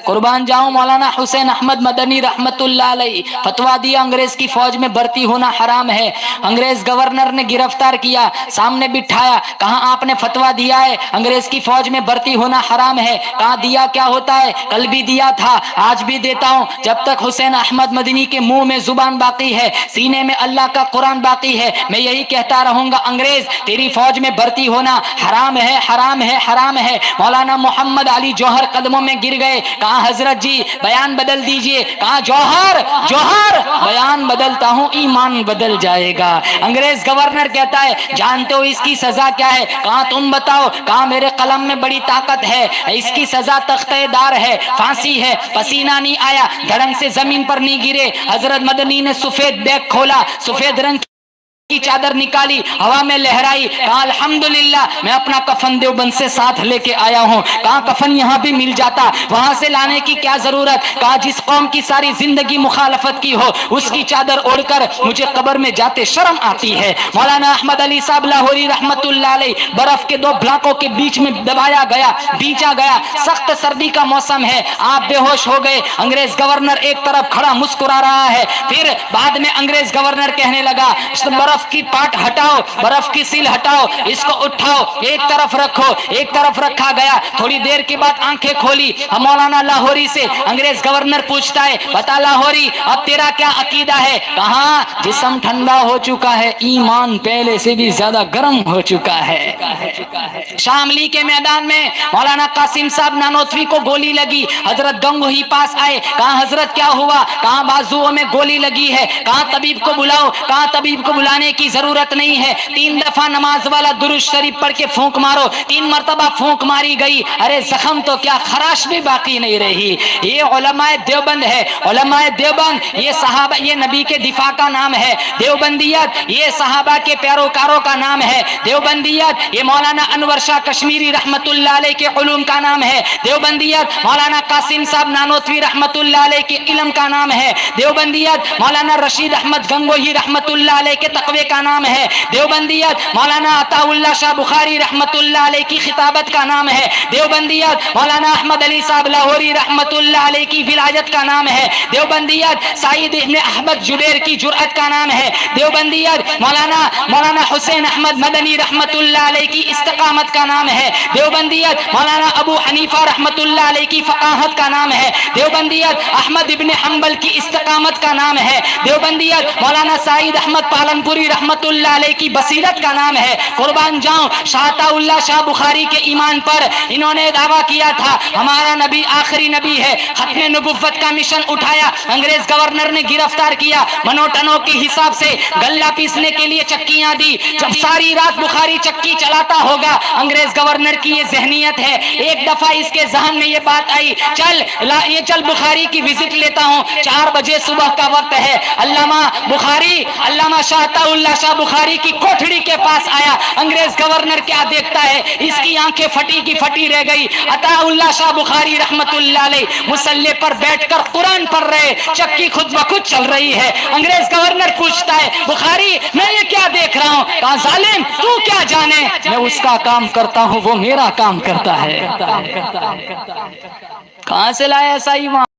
قربان جاؤں مولانا حسین احمد مدنی رحمت اللہ علیہ فتوا دیا انگریز کی فوج میں بھرتی ہونا حرام ہے. انگریز گورنر نے گرفتار کیا, سامنے بٹھایا, کہاں آپ نے فتوا دیا ہے انگریز کی فوج میں بھرتی ہونا حرام ہے؟ کہاں دیا کیا ہوتا ہے, کل بھی دیا تھا, آج بھی دیتا ہوں. جب تک حسین احمد مدنی کے منہ میں زبان باقی ہے, سینے میں اللہ کا قرآن باقی ہے, میں یہی کہتا رہوں گا, انگریز تیری فوج میں بھرتی ہونا حرام ہے, حرام ہے, حرام ہے. مولانا محمد علی جوہر قدموں میں گر گئے, کہاں حضرت جی بیان بدل دیجئے, کہاں جوہر جوہر بیان بدلتا ہوں ایمان بدل جائے گا. انگریز گورنر کہتا ہے جانتے ہو اس کی سزا کیا ہے؟ کہاں تم بتاؤ, کہاں میرے قلم میں بڑی طاقت ہے, اس کی سزا تختہ دار ہے, پھانسی ہے. پسینہ نہیں آیا, دھڑنگ سے زمین پر نہیں گرے. حضرت مدنی نے سفید بیگ کھولا, سفید رنگ کی چادر نکالی, ہوا میں لہرائی, کہا الحمدللہ میں اپنا کفن دیوبند سے ساتھ لے کے آیا ہوں. کہا کفن یہاں بھی مل جاتا, وہاں سے لانے کی کیا ضرورت؟ کہا جس قوم کی ساری زندگی مخالفت کی ہو اس کی چادر اوڑھ کر مجھے قبر میں جاتے شرم آتی ہے. مولانا احمد علی صاحب لاہوری رحمت اللہ علیہ, برف کے 2 بلاکوں کے بیچ میں دبایا گیا, بیچا گیا, سخت سردی کا موسم ہے, آپ بے ہوش ہو گئے. انگریز گورنر ایک طرف کھڑا مسکرا رہا ہے, پھر بعد میں انگریز گورنر کہنے لگا برف کی پاٹ ہٹاؤ, برف کی سیل ہٹاؤ, اس کو اٹھاؤ, ایک طرف رکھو. ایک طرف رکھا گیا, تھوڑی دیر کے بعد آنکھیں کھولی. مولانا لاہوری سے انگریز گورنر پوچھتا ہے بتا لاہوری اب تیرا کیا عقیدہ ہے؟ کہاں جسم ٹھنڈا ہو چکا ہے, ایمان پہلے سے بھی زیادہ گرم ہو چکا ہے. شاملی کے میدان میں مولانا قاسم صاحب نانوتوی کو گولی لگی, حضرت گنگوہی پاس آئے, کہاں حضرت کیا ہوا؟ کہاں بازوؤں میں گولی لگی ہے, کہاں طبیب کو بلاؤ, کہاں طبیب کو بلانے کی ضرورت نہیں ہے, 3 دفعہ نماز والا درود شریف پڑھ کے پھونک مارو. 3 مرتبہ پھونک ماری گئی, ارے زخم تو کیا خراش بھی باقی نہیں رہی. یہ علماء دیوبند ہے, علماء دیوبند یہ صحابہ, یہ نبی کے دفاع کا نام ہے. دیوبندیت یہ صحابہ کے پیروکاروں کا نام ہے. دیوبندیت یہ مولانا انور شاہ کشمیری رحمت اللہ علیہ کے علوم کا نام ہے. دیوبندیت مولانا قاسم صاحب نانوتوی رحمت اللہ علیہ کے علم کا نام ہے. دیوبندیت مولانا رشید احمد گنگوہی رحمت اللہ علیہ کے تقوی کا نام ہے. دیوبندیت مولانا عطا اللہ شاہ بخاری رحمت اللہ علیہ کی خطابت کا نام ہے. دیوبندیت مولانا احمد علی صاحب لاہوری رحمت اللہ علیہ کی ولایت کا نام ہے. دیوبندیت سعید ابن احمد جبیر کی جرأت کا نام ہے. دیوبندیت مولانا حسین احمد مدنی رحمت اللہ علیہ کی استقامت کا نام ہے. دیوبندیت مولانا ابو حنیفہ رحمت اللہ علیہ کی فقاہت کا نام ہے. دیوبندیت احمد ابن حنبل کی استقامت کا نام ہے. دیوبندیت مولانا سعید احمد پالنپوری رحمت اللہ علیہ کی بصیرت کا نام ہے. قربان جاؤں شاہتا اللہ شاہ بخاری کے ایمان پر انہوں نے دعویٰ کیا تھا ہمارا نبی آخری نبی ہے. ختم نبوت کا مشن اٹھایا, انگریز گورنر نے گرفتار کیا, منوٹنوں کے حساب سے گلہ پیسنے کے لیے چکیاں دی. جب ساری رات بخاری چکی چلاتا ہوگا, انگریز گورنر کی یہ ذہنیت ہے. ایک دفعہ اس کے ذہن میں یہ بات آئی, چل بخاری کی وزٹ لیتا ہوں. 4 بجے صبح کا وقت ہے. علامہ بخاری, علامہ شاہتا اللہ شاہ بخاری کی کوٹھڑی کے پاس آیا. انگریز گورنر کیا دیکھتا ہے, اس کی آنکھیں پھٹی کی پھٹی رہ گئی. عطا اللہ شاہ بخاری رحمت اللہ علیہ مصلی پر بیٹھ کر قرآن پڑھ رہے, چکی خود بخود چل رہی ہے. انگریز گورنر پوچھتا ہے بخاری میں یہ کیا دیکھ رہا ہوں؟ کہا ظالم تو کیا جانے, میں اس کا کام کرتا ہوں, وہ میرا کام کرتا ہے. کہاں سے لایا ایسا ایمان؟